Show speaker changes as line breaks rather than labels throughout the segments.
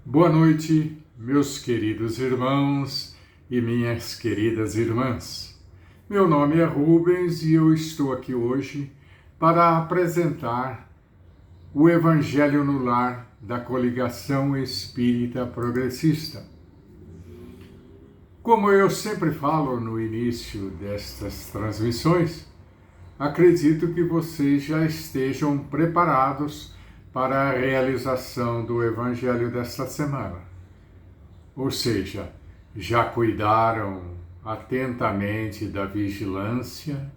Boa noite, meus queridos irmãos e minhas queridas irmãs. Meu nome é Rubens e eu estou aqui hoje para apresentar o Evangelho no Lar da Coligação Espírita Progressista. Como eu sempre falo no início destas transmissões, acredito que vocês já estejam preparados para a realização do Evangelho desta semana. Ou seja, já cuidaram atentamente da vigilância,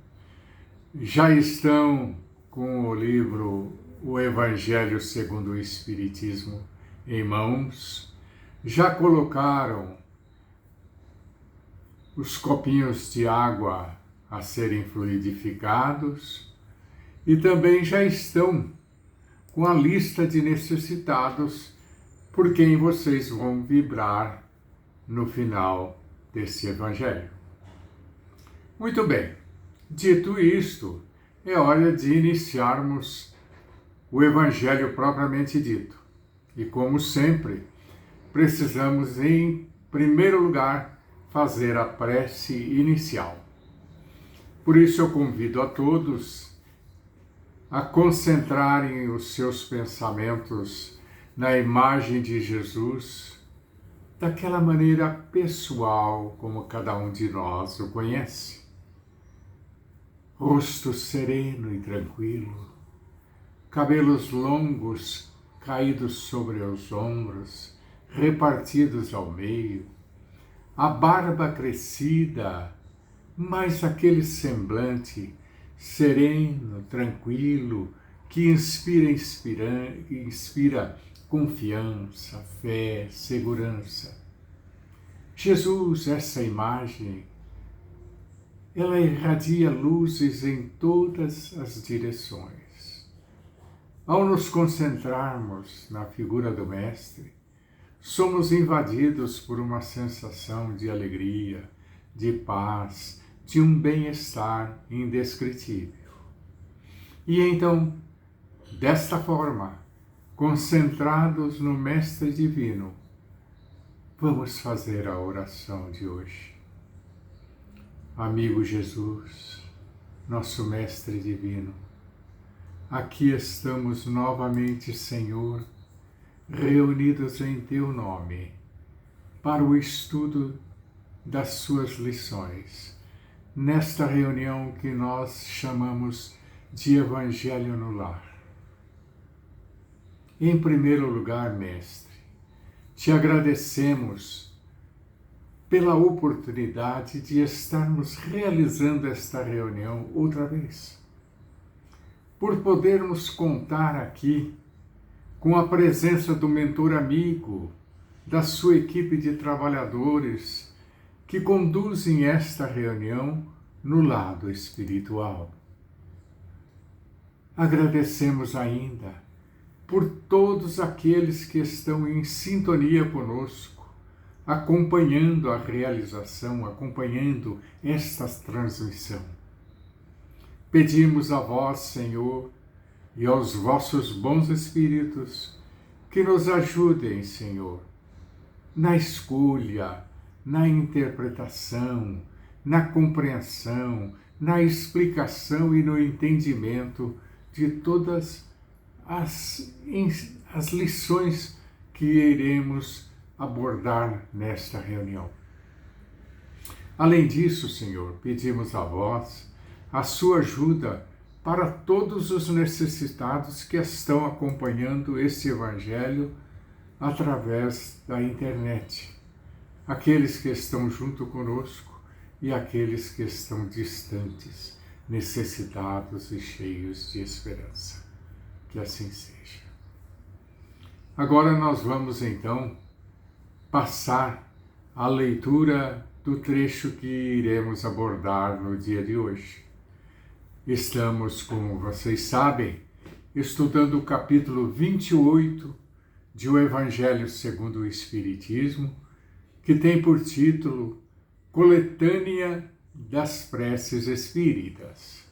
já estão com o livro O Evangelho segundo o Espiritismo em mãos, já colocaram os copinhos de água a serem fluidificados e também já estão com a lista de necessitados por quem vocês vão vibrar no final desse Evangelho. Muito bem, dito isto, é hora de iniciarmos o Evangelho propriamente dito. E como sempre, precisamos, em primeiro lugar, fazer a prece inicial. Por isso eu convido a todos a concentrarem os seus pensamentos na imagem de Jesus, daquela maneira pessoal como cada um de nós o conhece. Rosto sereno e tranquilo, cabelos longos caídos sobre os ombros, repartidos ao meio, a barba crescida, mas aquele semblante sereno, tranquilo, que inspira confiança, fé, segurança. Jesus, essa imagem, ela irradia luzes em todas as direções. Ao nos concentrarmos na figura do Mestre, somos invadidos por uma sensação de alegria, de paz, de um bem-estar indescritível. E então, desta forma, concentrados no Mestre Divino, vamos fazer a oração de hoje. Amigo Jesus, nosso Mestre Divino, aqui estamos novamente, Senhor, reunidos em Teu nome, para o estudo das Suas lições, nesta reunião que nós chamamos de Evangelho no Lar. Em primeiro lugar, Mestre, te agradecemos pela oportunidade de estarmos realizando esta reunião outra vez, por podermos contar aqui com a presença do mentor amigo, da sua equipe de trabalhadores, que conduzem esta reunião no lado espiritual. Agradecemos ainda por todos aqueles que estão em sintonia conosco, acompanhando a realização, acompanhando esta transmissão. Pedimos a vós, Senhor, e aos vossos bons espíritos, que nos ajudem, Senhor, na escolha, na interpretação, na compreensão, na explicação e no entendimento de todas as lições que iremos abordar nesta reunião. Além disso, Senhor, pedimos a vós a sua ajuda para todos os necessitados que estão acompanhando este Evangelho através da internet. Aqueles que estão junto conosco e aqueles que estão distantes, necessitados e cheios de esperança. Que assim seja. Agora nós vamos então passar a leitura do trecho que iremos abordar no dia de hoje. Estamos, como vocês sabem, estudando o capítulo 28 de O Evangelho segundo o Espiritismo, que tem por título Coletânea das Preces Espíritas.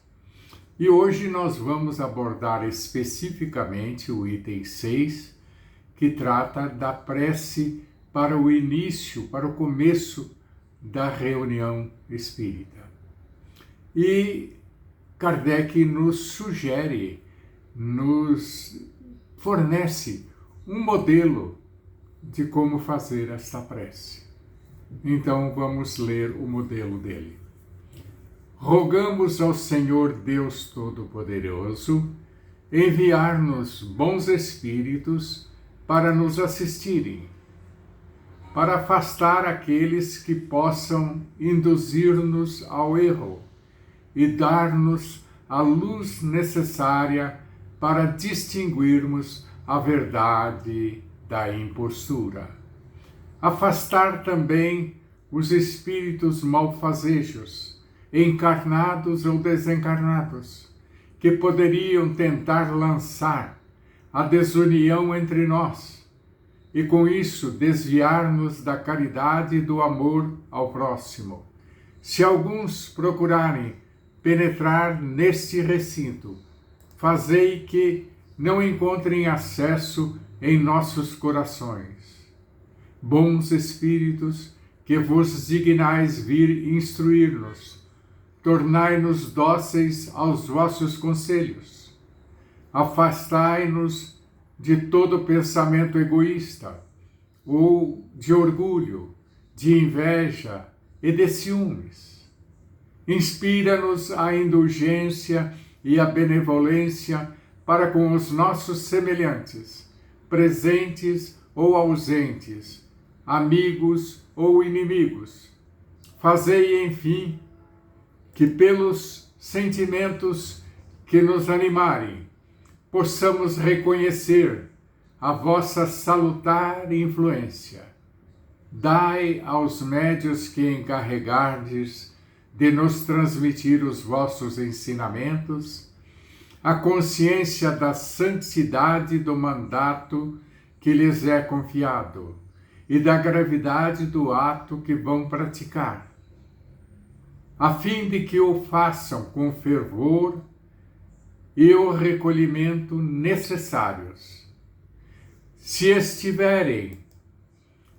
E hoje nós vamos abordar especificamente o item 6, que trata da prece para o início, para o começo da reunião espírita. E Kardec nos sugere, nos fornece um modelo de como fazer esta prece. Então vamos ler o modelo dele. Rogamos ao Senhor Deus Todo-Poderoso enviar-nos bons espíritos para nos assistirem, para afastar aqueles que possam induzir-nos ao erro e dar-nos a luz necessária para distinguirmos a verdade da impostura. Afastar também os espíritos malfazejos, encarnados ou desencarnados, que poderiam tentar lançar a desunião entre nós e, com isso, desviar-nos da caridade e do amor ao próximo. Se alguns procurarem penetrar neste recinto, fazei que não encontrem acesso em nossos corações. Bons espíritos, que vos dignais vir instruir-nos, tornai-nos dóceis aos vossos conselhos. Afastai-nos de todo pensamento egoísta, ou de orgulho, de inveja e de ciúmes. Inspira-nos a indulgência e a benevolência para com os nossos semelhantes, presentes ou ausentes, amigos ou inimigos. Fazei, enfim, que pelos sentimentos que nos animarem, possamos reconhecer a vossa salutar influência. Dai aos médios que encarregardes de nos transmitir os vossos ensinamentos a consciência da santidade do mandato que lhes é confiado e da gravidade do ato que vão praticar, a fim de que o façam com fervor e o recolhimento necessários. Se estiverem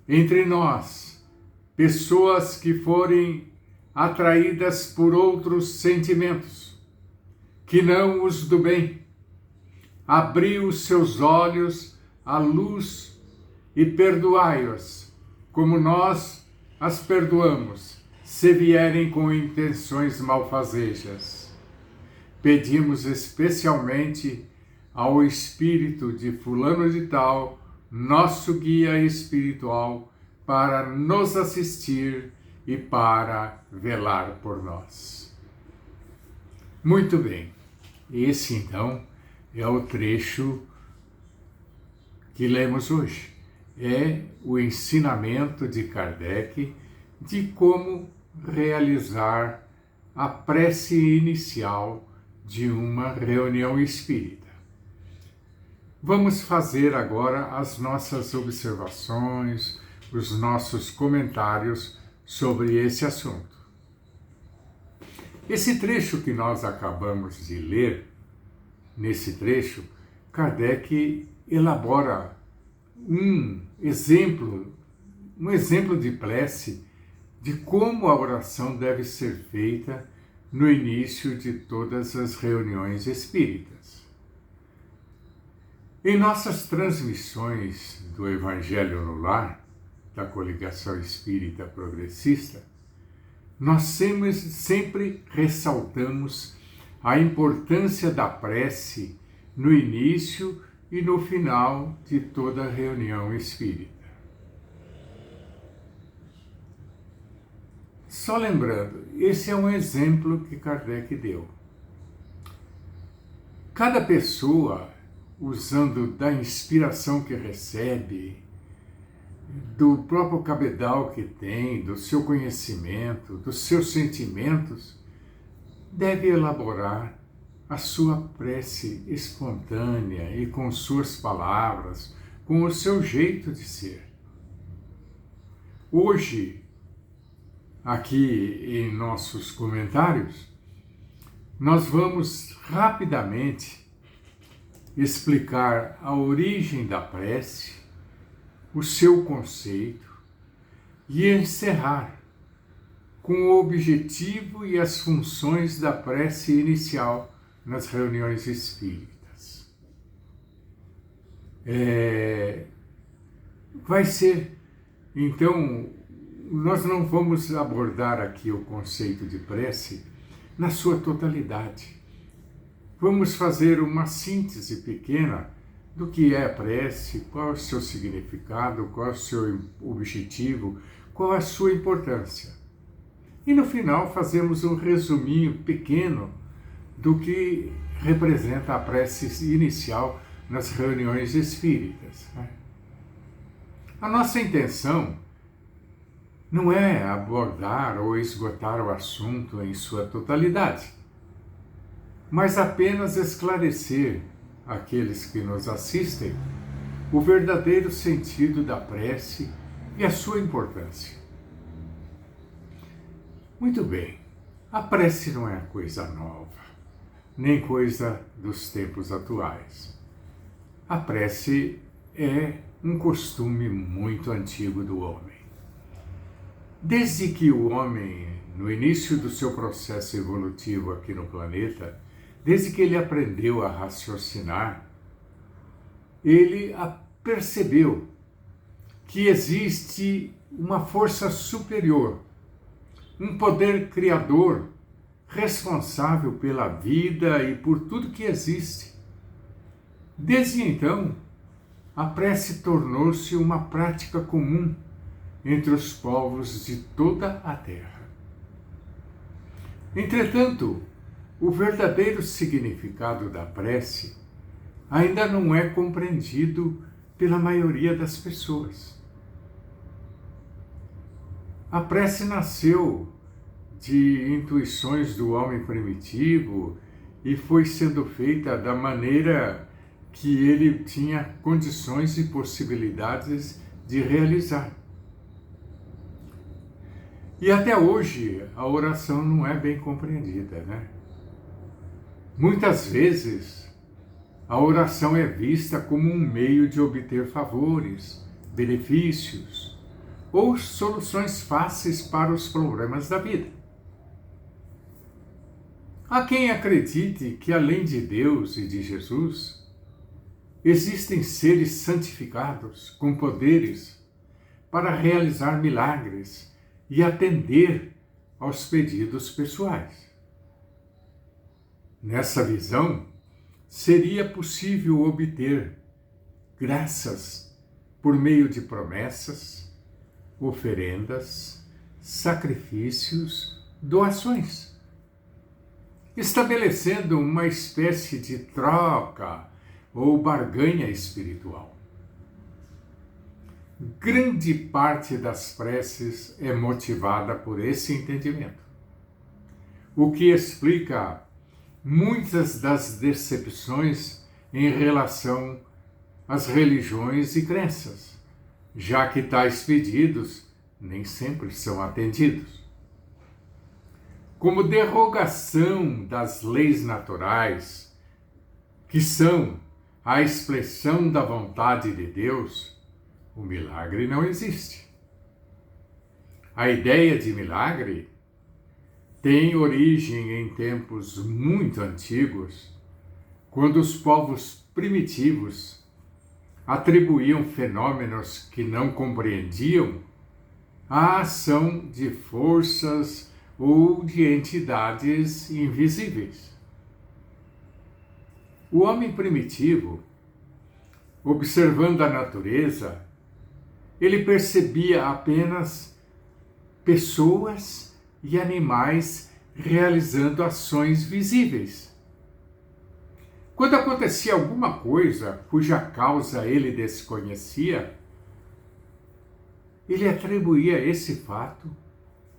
entre nós pessoas que forem atraídas por outros sentimentos, que não os do bem, abri os seus olhos à luz e perdoai-os, como nós as perdoamos, se vierem com intenções malfazejas. Pedimos especialmente ao espírito de fulano de tal, nosso guia espiritual, para nos assistir e para velar por nós. Muito bem, esse então é o trecho que lemos hoje. É o ensinamento de Kardec de como realizar a prece inicial de uma reunião espírita. Vamos fazer agora as nossas observações, os nossos comentários sobre esse assunto. Esse trecho que nós acabamos de ler, nesse trecho, Kardec elabora um exemplo de prece de como a oração deve ser feita no início de todas as reuniões espíritas. Em nossas transmissões do Evangelho no Lar, da Coligação Espírita Progressista, nós sempre ressaltamos a importância da prece no início e no final de toda reunião espírita. Só lembrando, esse é um exemplo que Kardec deu. Cada pessoa, usando da inspiração que recebe, do próprio cabedal que tem, do seu conhecimento, dos seus sentimentos, deve elaborar a sua prece espontânea e com suas palavras, com o seu jeito de ser. Hoje, aqui em nossos comentários, nós vamos rapidamente explicar a origem da prece, o seu conceito e encerrar com o objetivo e as funções da prece inicial nas reuniões espíritas. Vai ser, então, nós não vamos abordar aqui o conceito de prece na sua totalidade. Vamos fazer uma síntese pequena do que é a prece, qual é o seu significado, qual é o seu objetivo, qual é a sua importância. E no final fazemos um resuminho pequeno do que representa a prece inicial nas reuniões espíritas. A nossa intenção não é abordar ou esgotar o assunto em sua totalidade, mas apenas esclarecer àqueles que nos assistem o verdadeiro sentido da prece e a sua importância. Muito bem, a prece não é coisa nova, nem coisa dos tempos atuais. A prece é um costume muito antigo do homem. Desde que o homem, no início do seu processo evolutivo aqui no planeta, desde que ele aprendeu a raciocinar, ele percebeu que existe uma força superior, um poder criador, responsável pela vida e por tudo que existe. Desde então, a prece tornou-se uma prática comum entre os povos de toda a Terra. Entretanto, o verdadeiro significado da prece ainda não é compreendido pela maioria das pessoas. A prece nasceu de intuições do homem primitivo e foi sendo feita da maneira que ele tinha condições e possibilidades de realizar. E até hoje a oração não é bem compreendida, né? Muitas vezes a oração é vista como um meio de obter favores, benefícios ou soluções fáceis para os problemas da vida. Há quem acredite que além de Deus e de Jesus, existem seres santificados com poderes para realizar milagres e atender aos pedidos pessoais. Nessa visão, seria possível obter graças por meio de promessas, oferendas, sacrifícios, doações, estabelecendo uma espécie de troca ou barganha espiritual. Grande parte das preces é motivada por esse entendimento, o que explica muitas das decepções em relação às religiões e crenças, já que tais pedidos nem sempre são atendidos. Como derrogação das leis naturais, que são a expressão da vontade de Deus, o milagre não existe. A ideia de milagre tem origem em tempos muito antigos, quando os povos primitivos atribuíam fenômenos que não compreendiam à ação de forças ou de entidades invisíveis. O homem primitivo, observando a natureza, ele percebia apenas pessoas e animais realizando ações visíveis. Quando acontecia alguma coisa cuja causa ele desconhecia, ele atribuía esse fato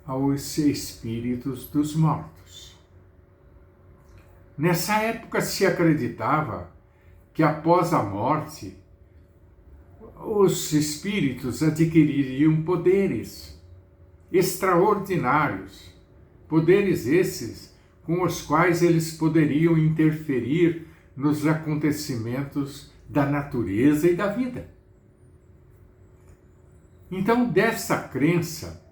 aos espíritos dos mortos. Nessa época se acreditava que após a morte, os espíritos adquiririam poderes extraordinários, poderes esses com os quais eles poderiam interferir nos acontecimentos da natureza e da vida. Então, dessa crença,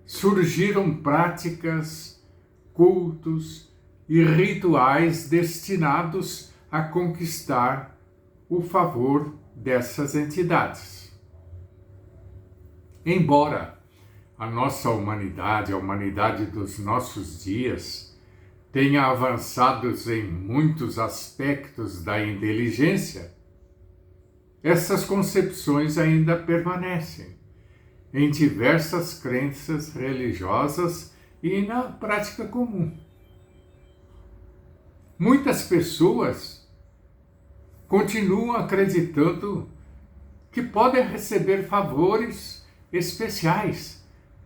surgiram práticas, cultos e rituais destinados a conquistar o favor dessas entidades. Embora a nossa humanidade, a humanidade dos nossos dias, tenha avançado em muitos aspectos da inteligência, essas concepções ainda permanecem em diversas crenças religiosas e na prática comum. Muitas pessoas continuam acreditando que podem receber favores especiais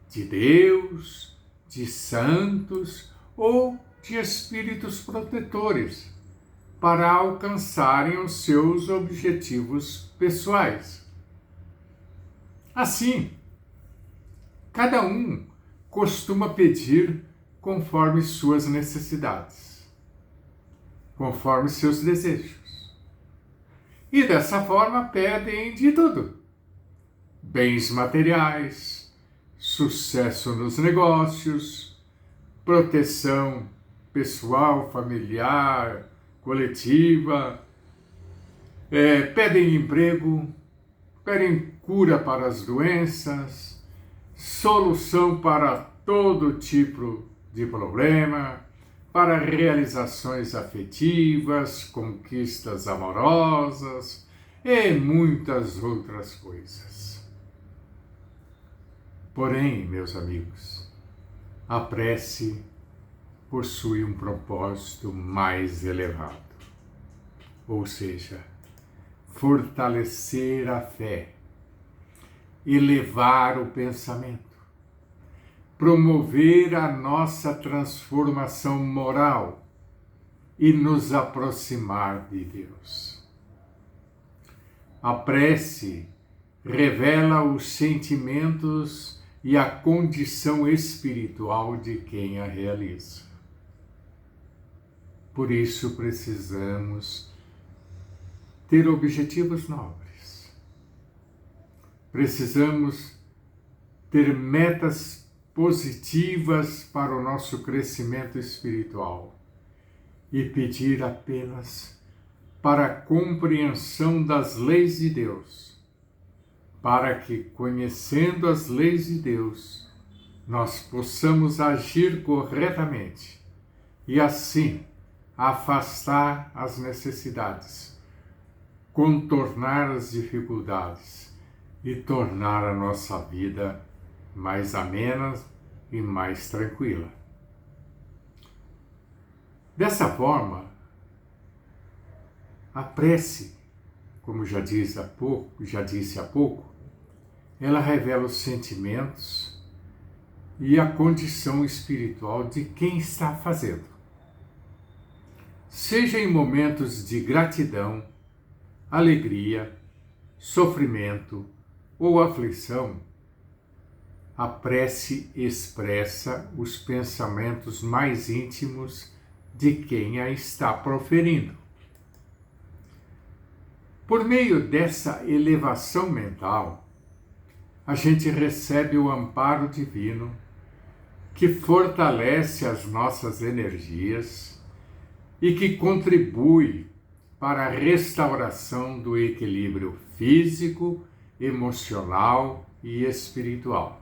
de Deus, de santos ou de espíritos protetores para alcançarem os seus objetivos pessoais. Assim, cada um costuma pedir conforme suas necessidades, conforme seus desejos. E dessa forma pedem de tudo: bens materiais, sucesso nos negócios, proteção pessoal, familiar, coletiva, pedem emprego, pedem cura para as doenças, solução para todo tipo de problema, para realizações afetivas, conquistas amorosas e muitas outras coisas. Porém, meus amigos, a prece possui um propósito mais elevado, ou seja, fortalecer a fé, elevar o pensamento, promover a nossa transformação moral e nos aproximar de Deus. A prece revela os sentimentos e a condição espiritual de quem a realiza. Por isso precisamos ter objetivos nobres. Precisamos ter metas positivas para o nosso crescimento espiritual e pedir apenas para a compreensão das leis de Deus, para que, conhecendo as leis de Deus, nós possamos agir corretamente e assim afastar as necessidades, contornar as dificuldades e tornar a nossa vida mais amena e mais tranquila. Dessa forma, a prece, como já disse há pouco, ela revela os sentimentos e a condição espiritual de quem está fazendo. Seja em momentos de gratidão, alegria, sofrimento ou aflição, a prece expressa os pensamentos mais íntimos de quem a está proferindo. Por meio dessa elevação mental, a gente recebe o amparo divino que fortalece as nossas energias e que contribui para a restauração do equilíbrio físico, emocional e espiritual.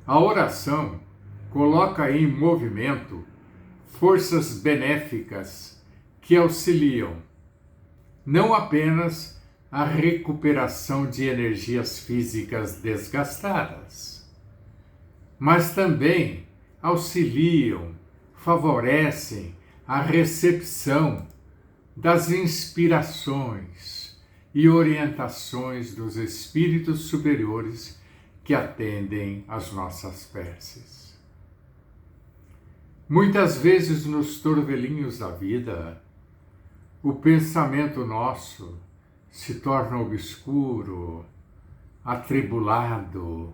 A oração coloca em movimento forças benéficas que auxiliam não apenas a recuperação de energias físicas desgastadas, mas também auxiliam, favorecem a recepção das inspirações e orientações dos espíritos superiores que atendem às nossas preces. Muitas vezes nos turvelinhos da vida, o pensamento nosso se torna obscuro, atribulado,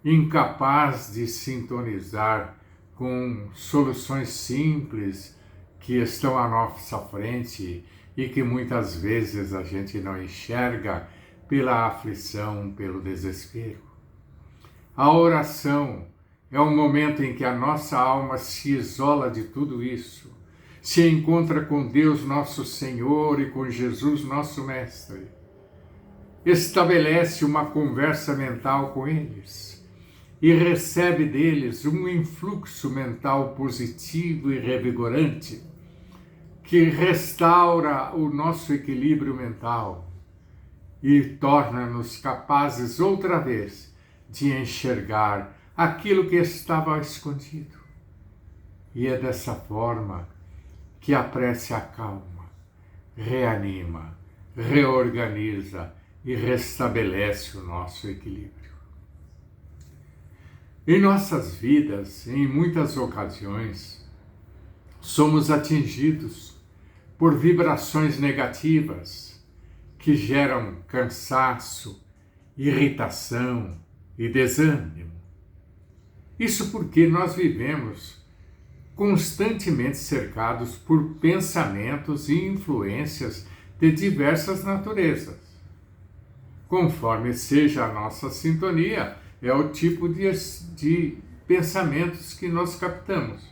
incapaz de sintonizar com soluções simples que estão à nossa frente e que muitas vezes a gente não enxerga pela aflição, pelo desespero. A oração é o momento em que a nossa alma se isola de tudo isso, se encontra com Deus nosso Senhor e com Jesus nosso Mestre. Estabelece uma conversa mental com eles e recebe deles um influxo mental positivo e revigorante que restaura o nosso equilíbrio mental e torna-nos capazes outra vez de enxergar aquilo que estava escondido. E é dessa forma que a prece acalma, reanima, reorganiza e restabelece o nosso equilíbrio. Em nossas vidas, em muitas ocasiões, somos atingidos por vibrações negativas que geram cansaço, irritação e desânimo. Isso porque nós vivemos constantemente cercados por pensamentos e influências de diversas naturezas. Conforme seja a nossa sintonia, é o tipo de pensamentos que nós captamos.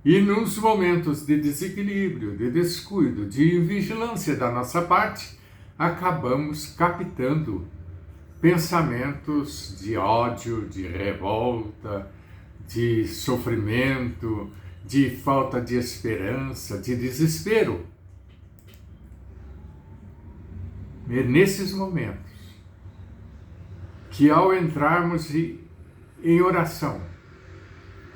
E nos momentos de desequilíbrio, de descuido, de invigilância da nossa parte, acabamos captando pensamentos de ódio, de revolta, de sofrimento, de falta de esperança, de desespero. É nesses momentos que, ao entrarmos em oração,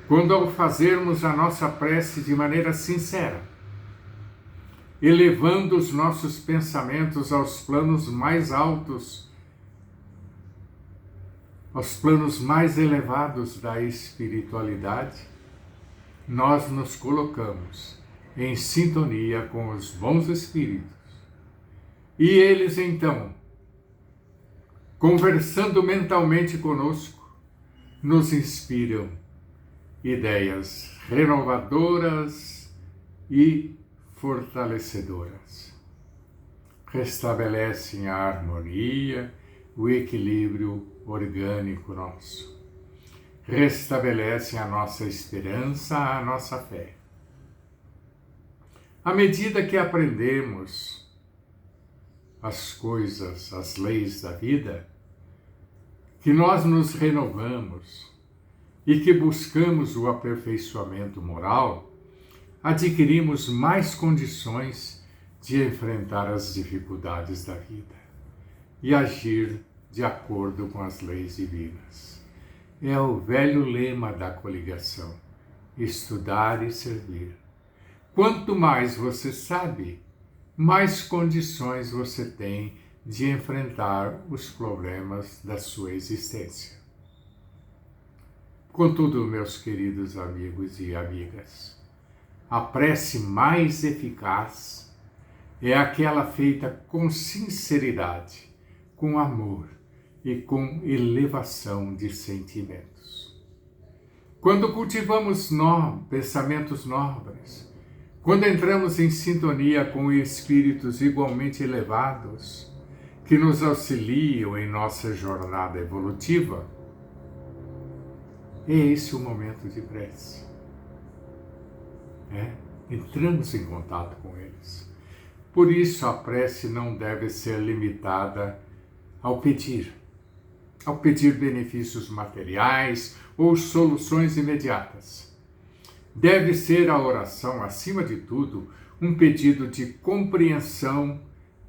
quando ao fazermos a nossa prece de maneira sincera, elevando os nossos pensamentos aos planos mais altos, aos planos mais elevados da espiritualidade, nós nos colocamos em sintonia com os bons espíritos. E eles, então, conversando mentalmente conosco, nos inspiram ideias renovadoras e fortalecedoras. Restabelecem a harmonia, o equilíbrio orgânico nosso. Restabelecem a nossa esperança, a nossa fé. À medida que aprendemos as coisas, as leis da vida, que nós nos renovamos e que buscamos o aperfeiçoamento moral, adquirimos mais condições de enfrentar as dificuldades da vida e agir de acordo com as leis divinas. É o velho lema da coligação: estudar e servir. Quanto mais você sabe, mais condições você tem de enfrentar os problemas da sua existência. Contudo, meus queridos amigos e amigas, a prece mais eficaz é aquela feita com sinceridade, com amor e com elevação de sentimentos. Quando cultivamos pensamentos nobres, quando entramos em sintonia com espíritos igualmente elevados, que nos auxiliam em nossa jornada evolutiva, é esse o momento de prece. Entramos em contato com eles. Por isso a prece não deve ser limitada ao pedir benefícios materiais ou soluções imediatas. Deve ser a oração, acima de tudo, um pedido de compreensão,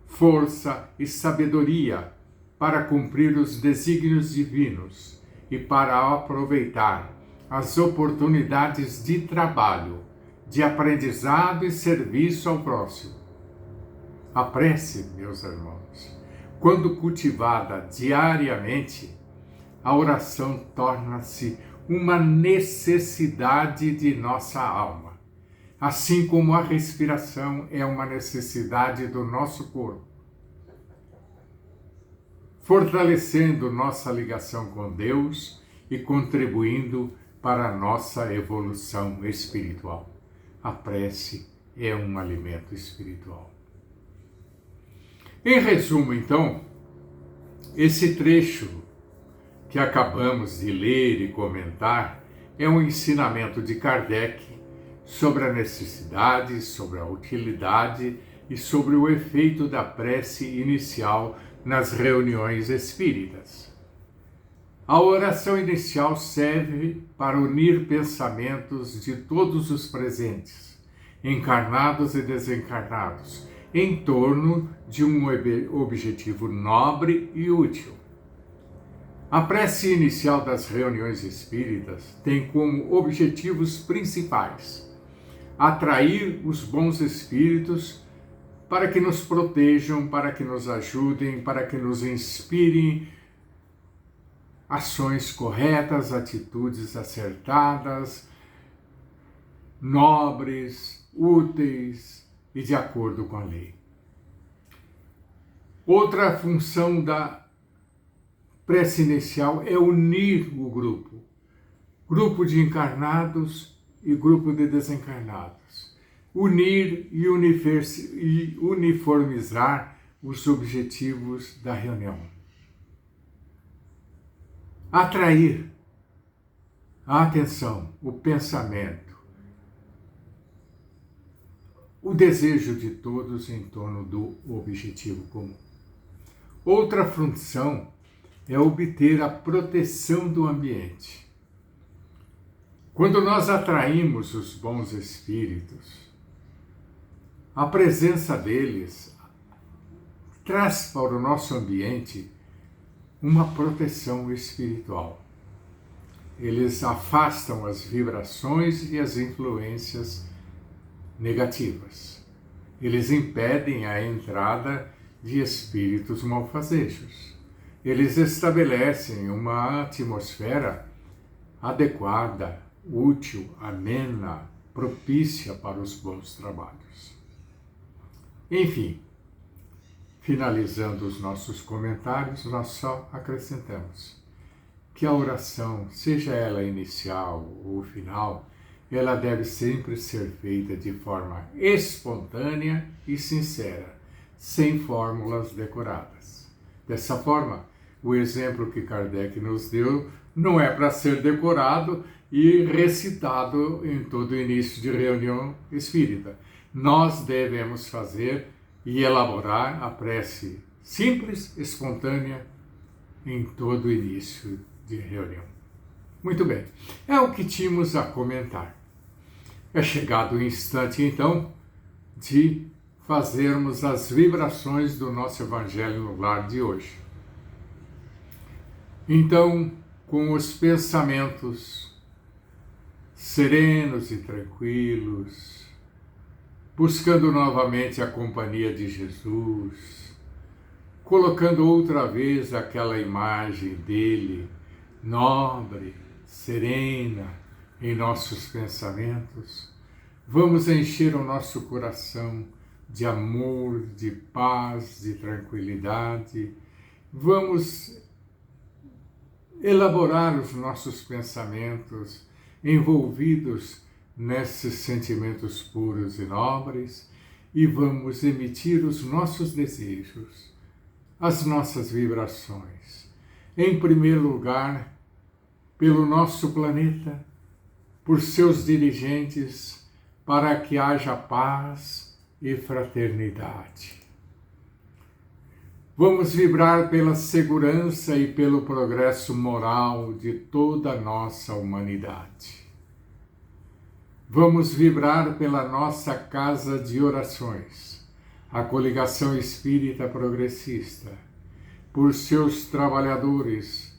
força e sabedoria para cumprir os desígnios divinos e para aproveitar as oportunidades de trabalho, de aprendizado e serviço ao próximo. A prece, meus irmãos, quando cultivada diariamente, a oração torna-se uma necessidade de nossa alma, assim como a respiração é uma necessidade do nosso corpo, fortalecendo nossa ligação com Deus e contribuindo para a nossa evolução espiritual. A prece é um alimento espiritual. Em resumo, então, esse trecho que acabamos de ler e comentar é um ensinamento de Kardec sobre a necessidade, sobre a utilidade e sobre o efeito da prece inicial nas reuniões espíritas. A oração inicial serve para unir pensamentos de todos os presentes, encarnados e desencarnados, em torno de um objetivo nobre e útil. A prece inicial das reuniões espíritas tem como objetivos principais atrair os bons espíritos para que nos protejam, para que nos ajudem, para que nos inspirem ações corretas, atitudes acertadas, nobres, úteis e de acordo com a lei. Outra função da prece inicial é unir o grupo de encarnados e grupo de desencarnados. Unir e uniformizar os objetivos da reunião. Atrair a atenção, o pensamento, o desejo de todos em torno do objetivo comum. Outra função é obter a proteção do ambiente. Quando nós atraímos os bons espíritos, a presença deles traz para o nosso ambiente uma proteção espiritual. Eles afastam as vibrações e as influências negativas. Eles impedem a entrada de espíritos malfazejos. Eles estabelecem uma atmosfera adequada, útil, amena, propícia para os bons trabalhos. Enfim, finalizando os nossos comentários, nós só acrescentamos que a oração, seja ela inicial ou final, ela deve sempre ser feita de forma espontânea e sincera, sem fórmulas decoradas. Dessa forma, o exemplo que Kardec nos deu não é para ser decorado e recitado em todo início de reunião espírita. Nós devemos fazer e elaborar a prece simples, espontânea, em todo início de reunião. Muito bem, é o que tínhamos a comentar. É chegado o instante, então, de fazermos as vibrações do nosso Evangelho no Lar de hoje. Então, com os pensamentos serenos e tranquilos, buscando novamente a companhia de Jesus, colocando outra vez aquela imagem dele, nobre, serena, em nossos pensamentos, vamos encher o nosso coração de amor, de paz, de tranquilidade. Vamos elaborar os nossos pensamentos envolvidos nesses sentimentos puros e nobres e vamos emitir os nossos desejos, as nossas vibrações. Em primeiro lugar, pelo nosso planeta, por seus dirigentes, para que haja paz e fraternidade. Vamos vibrar pela segurança e pelo progresso moral de toda a nossa humanidade. Vamos vibrar pela nossa casa de orações, a Coligação Espírita Progressista, por seus trabalhadores,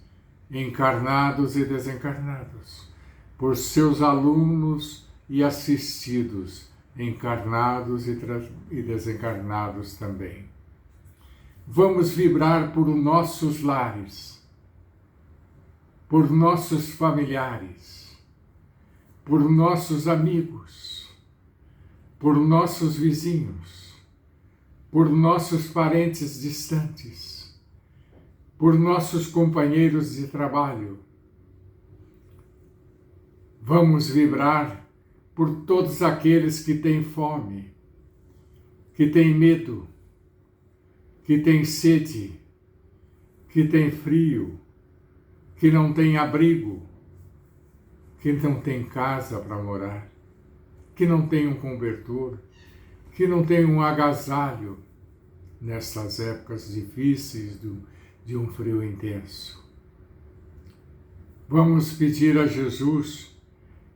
encarnados e desencarnados, por seus alunos e assistidos, encarnados e desencarnados também. Vamos vibrar por nossos lares, por nossos familiares, por nossos amigos, por nossos vizinhos, por nossos parentes distantes, por nossos companheiros de trabalho. Vamos vibrar por todos aqueles que têm fome, que têm medo, que tem sede, que tem frio, que não tem abrigo, que não tem casa para morar, que não tem um cobertor, que não tem um agasalho nessas épocas difíceis de um frio intenso. Vamos pedir a Jesus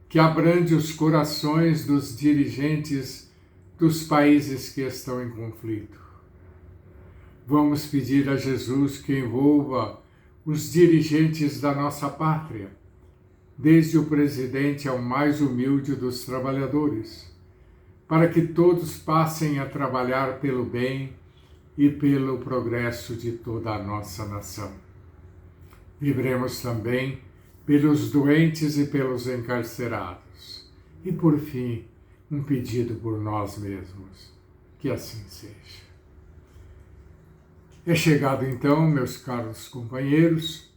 que abrande os corações dos dirigentes dos países que estão em conflito. Vamos pedir a Jesus que envolva os dirigentes da nossa pátria, desde o presidente ao mais humilde dos trabalhadores, para que todos passem a trabalhar pelo bem e pelo progresso de toda a nossa nação. Vibremos também pelos doentes e pelos encarcerados. E, por fim, um pedido por nós mesmos. Que assim seja. É chegado então, meus caros companheiros,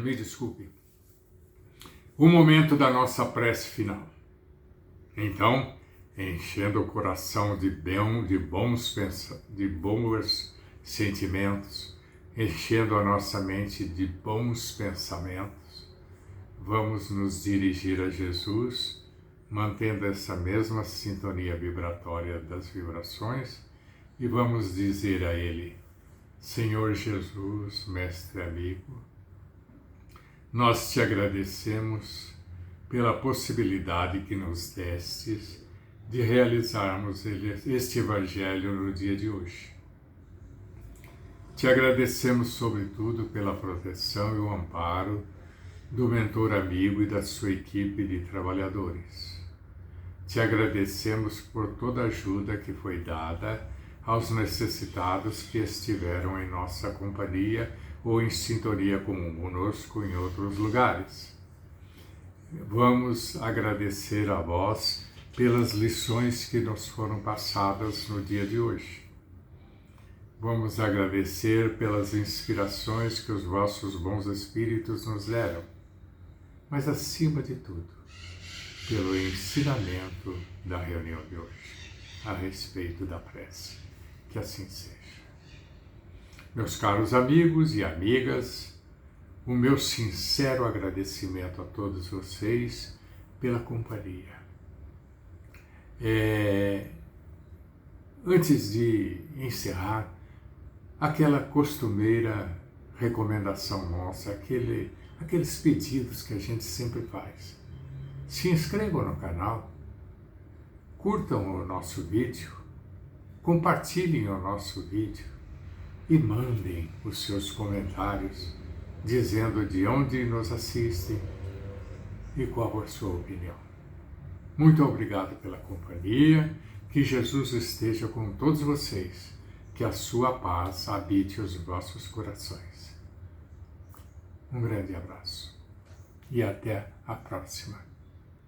me desculpe, o momento da nossa prece final. Então, enchendo o coração de bons sentimentos, enchendo a nossa mente de bons pensamentos, vamos nos dirigir a Jesus, mantendo essa mesma sintonia vibratória das vibrações, e vamos dizer a Ele: Senhor Jesus, Mestre amigo, nós te agradecemos pela possibilidade que nos destes de realizarmos este Evangelho no dia de hoje. Te agradecemos, sobretudo, pela proteção e o amparo do mentor amigo e da sua equipe de trabalhadores. Te agradecemos por toda a ajuda que foi dada aos necessitados que estiveram em nossa companhia ou em sintonia conosco em outros lugares. Vamos agradecer a vós pelas lições que nos foram passadas no dia de hoje. Vamos agradecer pelas inspirações que os vossos bons espíritos nos deram, mas acima de tudo, pelo ensinamento da reunião de hoje, a respeito da prece. Que assim seja. Meus caros amigos e amigas, o meu sincero agradecimento a todos vocês pela companhia. Antes de encerrar, aquela costumeira recomendação nossa, aqueles pedidos que a gente sempre faz. Se inscrevam no canal, curtam o nosso vídeo, compartilhem o nosso vídeo e mandem os seus comentários dizendo de onde nos assistem e qual a sua opinião. Muito obrigado pela companhia, que Jesus esteja com todos vocês, que a sua paz habite os vossos corações. Um grande abraço e até a próxima.